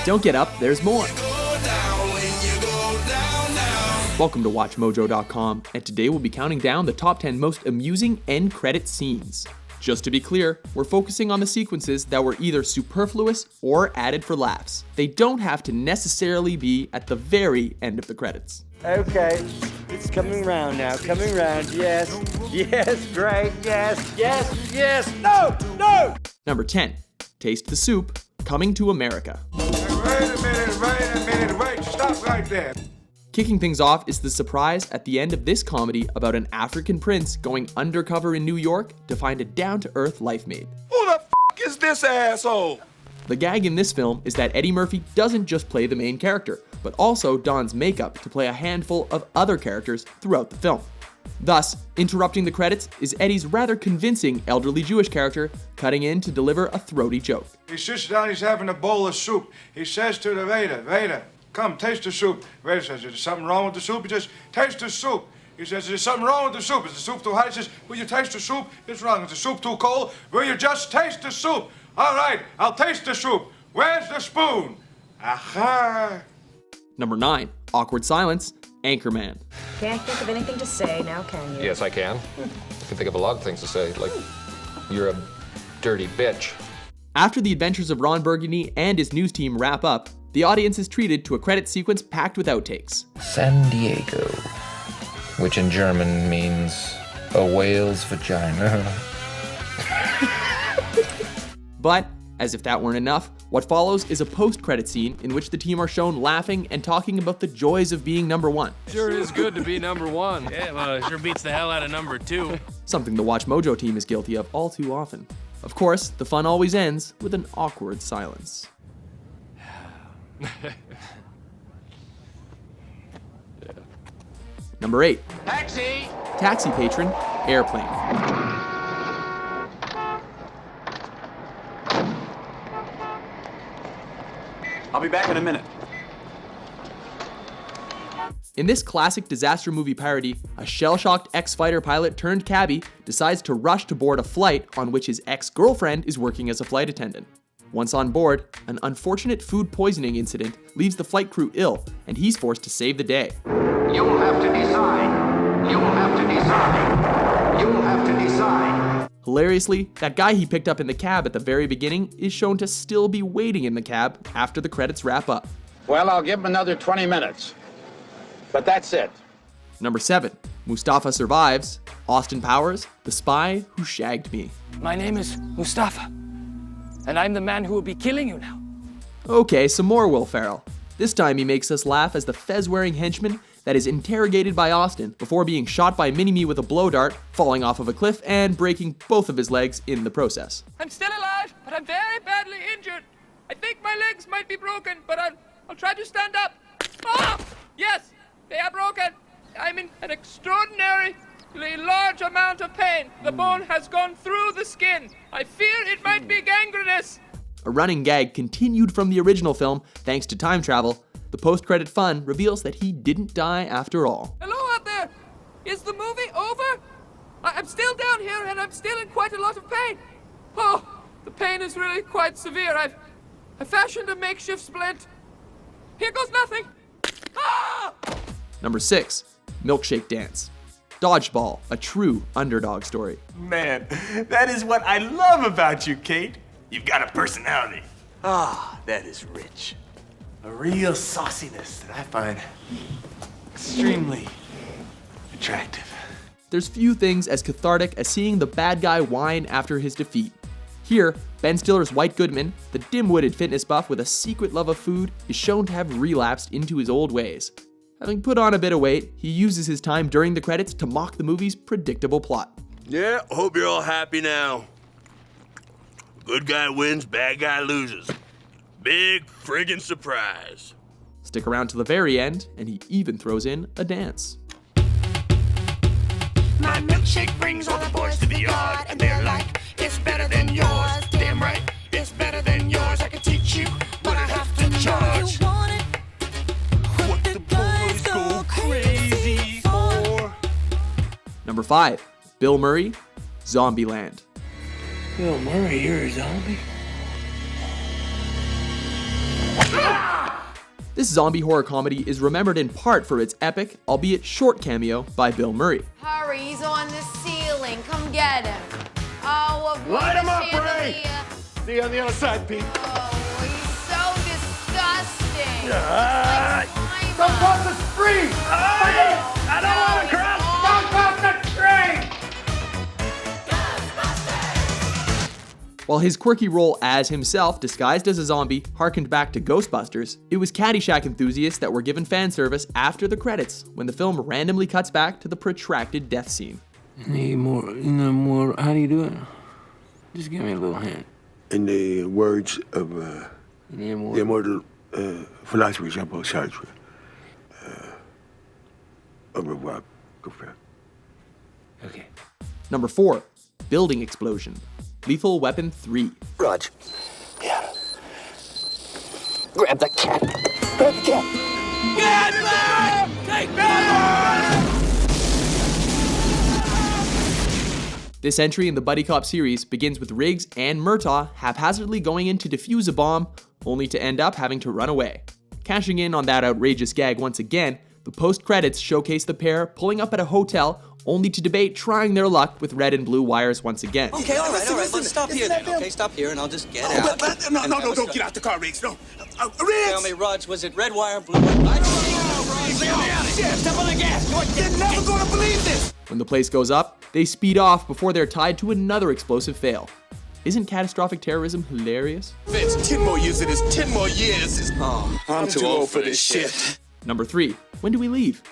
don't get up, there's more. Welcome to WatchMojo.com, and today we'll be counting down the top 10 most amusing end credit scenes. Just to be clear, we're focusing on the sequences that were either superfluous or added for laughs. They don't have to necessarily be at the very end of the credits. Okay, it's coming round now, coming round, yes, great, yes, no! Number 10, Taste the Soup, Coming to America. Wait a minute, stop right there. Kicking things off is the surprise at the end of this comedy about an African prince going undercover in New York to find a down-to-earth life mate. Who the is this asshole? The gag in this film is that Eddie Murphy doesn't just play the main character, but also dons makeup to play a handful of other characters throughout the film. Thus, interrupting the credits is Eddie's rather convincing elderly Jewish character cutting in to deliver a throaty joke. He sits down, he's having a bowl of soup. He says to the waiter, come, taste the soup. Waiter says, is there something wrong with the soup? He says, taste the soup. He says, is there something wrong with the soup? Is the soup too hot? He says, will you taste the soup? It's wrong. Is the soup too cold? Will you just taste the soup? All right, I'll taste the soup. Where's the spoon? Aha! Number 9, Awkward Silence, Anchorman. Can't think of anything to say now, can you? Yes, I can. I can think of a lot of things to say, like, you're a dirty bitch. After the adventures of Ron Burgundy and his news team wrap up, the audience is treated to a credit sequence packed with outtakes. San Diego, which in German means a whale's vagina. But, as if that weren't enough, what follows is a post-credit scene in which the team are shown laughing and talking about the joys of being number one. Sure is good to be number one. Yeah, well, it sure beats the hell out of number 2. Something the WatchMojo team is guilty of all too often. Of course, the fun always ends with an awkward silence. Number 8. Taxi Patron, Airplane. I'll be back in a minute. In this classic disaster movie parody, a shell-shocked ex-fighter pilot turned cabbie decides to rush to board a flight on which his ex-girlfriend is working as a flight attendant. Once on board, an unfortunate food poisoning incident leaves the flight crew ill, and he's forced to save the day. You will have to decide. You will have to decide. You will have to decide. Hilariously, that guy he picked up in the cab at the very beginning is shown to still be waiting in the cab after the credits wrap up. Well, I'll give him another 20 minutes. But that's it. Number 7. Mustafa Survives, Austin Powers, the spy who shagged me. My name is Mustafa, and I'm the man who will be killing you now. Okay, some more Will Ferrell. This time he makes us laugh as the fez-wearing henchman that is interrogated by Austin before being shot by Mini-Me with a blow dart, falling off of a cliff, and breaking both of his legs in the process. I'm still alive, but I'm very badly injured. I think my legs might be broken, but I'll try to stand up. Ah! Yes, they are broken. I'm in an extraordinarily large amount of pain. The bone has gone through the skin. I fear it might be gangrenous. A running gag continued from the original film thanks to time travel. The post-credit fun reveals that he didn't die after all. Hello out there. Is the movie over? I'm still down here and I'm still in quite a lot of pain. Oh, the pain is really quite severe. I've fashioned a makeshift splint. Here goes nothing. Ah! Number 6. Milkshake Dance. Dodgeball, a true underdog story. Man, that is what I love about you, Kate. You've got a personality. Ah, that is rich. A real sauciness that I find extremely attractive. There's few things as cathartic as seeing the bad guy whine after his defeat. Here, Ben Stiller's White Goodman, the dim-witted fitness buff with a secret love of food, is shown to have relapsed into his old ways. Having put on a bit of weight, he uses his time during the credits to mock the movie's predictable plot. Yeah, hope you're all happy now. Good guy wins, bad guy loses. Big friggin' surprise. Stick around to the very end, and he even throws in a dance. My milkshake brings all the boys to the yard, and they're like, it's better than yours. Damn right, it's better than yours. I can teach you, but I have to charge. What the boys go crazy for. Number 5. Bill Murray, Zombieland. Bill Murray, you're a zombie? This zombie horror comedy is remembered in part for its epic, albeit short cameo by Bill Murray. Hurry, he's on the ceiling. Come get him. Oh, avoid Light him the up, Ray! chandelier. See you on the other side, Pete. Oh, he's so disgusting. Don't cross the street! I don't want to cross! Don't cross the street! While his quirky role as himself, disguised as a zombie, harkened back to Ghostbusters, it was Caddyshack enthusiasts that were given fan service after the credits, when the film randomly cuts back to the protracted death scene. Need more, how do you do it? Just give me a little hint. In the words of the immortal philosopher Jean-Paul Sartre, au revoir, good friend. Okay. Number 4, Building Explosion. Lethal Weapon 3. Raj. Yeah. Grab the cat. Grab the cat. Get back! Take back! This entry in the Buddy Cop series begins with Riggs and Murtaugh haphazardly going in to defuse a bomb, only to end up having to run away. Cashing in on that outrageous gag once again, the post-credits showcase the pair pulling up at a hotel only to debate trying their luck with red and blue wires once again. Okay, all right. Let's stop here then. Okay, stop here and I'll just get out. No, don't get out the car, Riggs. No. Riggs! Tell me, Raj, was it red wire, blue wire? I don't know, Shit, step on the gas. You're never gonna believe this! When the place goes up, they speed off before they're tied to another explosive fail. Isn't catastrophic terrorism hilarious? Vince, 10 more years of this, 10 more years. Oh, I'm too old for this shit. Number 3, when do we leave?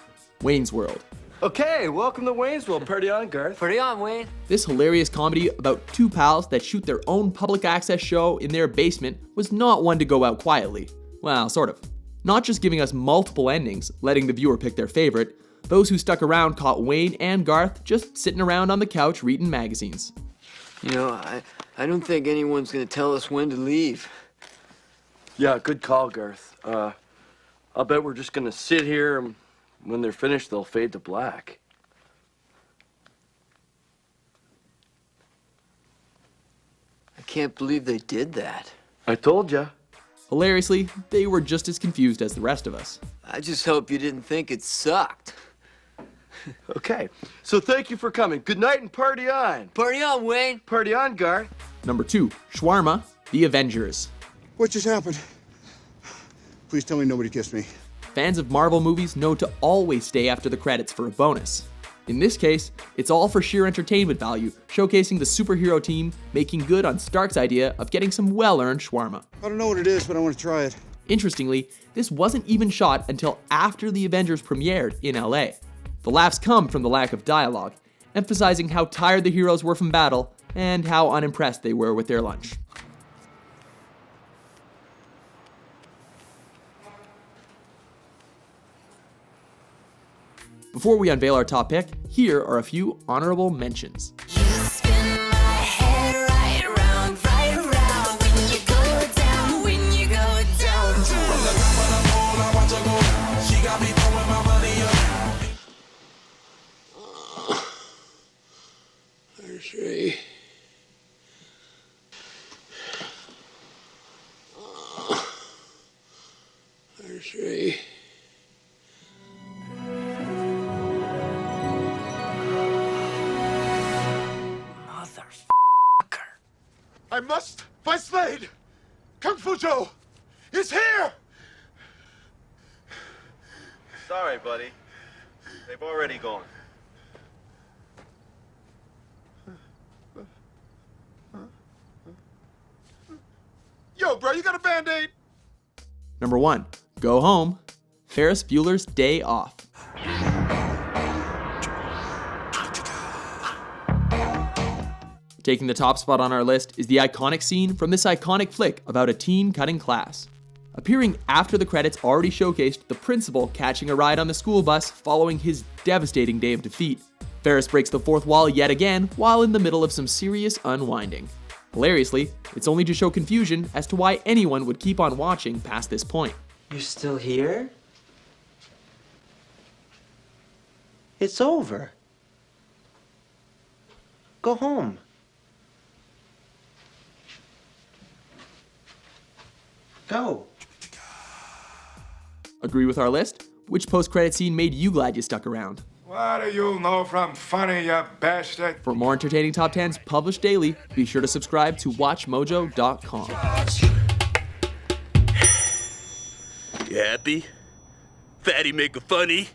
Wayne's World. Okay, welcome to Wayne's World. Party on, Garth. Pretty on, Wayne. This hilarious comedy about two pals that shoot their own public access show in their basement was not one to go out quietly. Well, sort of. Not just giving us multiple endings, letting the viewer pick their favorite, those who stuck around caught Wayne and Garth just sitting around on the couch reading magazines. You know, I don't think anyone's gonna tell us when to leave. Yeah, good call, Garth. I'll bet we're just gonna sit here, and when they're finished, they'll fade to black. I can't believe they did that. I told ya. Hilariously, they were just as confused as the rest of us. I just hope you didn't think it sucked. Okay, so thank you for coming. Good night and party on. Party on, Wayne. Party on, Garth. Number 2, Shawarma, The Avengers. What just happened? Please tell me nobody kissed me. Fans of Marvel movies know to always stay after the credits for a bonus. In this case, it's all for sheer entertainment value, showcasing the superhero team making good on Stark's idea of getting some well-earned shawarma. I don't know what it is, but I want to try it. Interestingly, this wasn't even shot until after the Avengers premiered in LA. The laughs come from the lack of dialogue, emphasizing how tired the heroes were from battle and how unimpressed they were with their lunch. Before we unveil our top pick, here are a few honorable mentions. I must find Slade! Kung Fu Joe is here! Sorry, buddy. They've already gone. Yo, bro, you got a Band-Aid? Number 1, Go Home, Ferris Bueller's Day Off. Taking the top spot on our list is the iconic scene from this iconic flick about a teen cutting class. Appearing after the credits already showcased the principal catching a ride on the school bus following his devastating day of defeat. Ferris breaks the fourth wall yet again while in the middle of some serious unwinding. Hilariously, it's only to show confusion as to why anyone would keep on watching past this point. You're still here? It's over. Go home. Go. Agree with our list? Which post-credit scene made you glad you stuck around? What do you know from funny, you bastard? For more entertaining top 10s published daily, be sure to subscribe to WatchMojo.com. You happy? Fatty make a funny?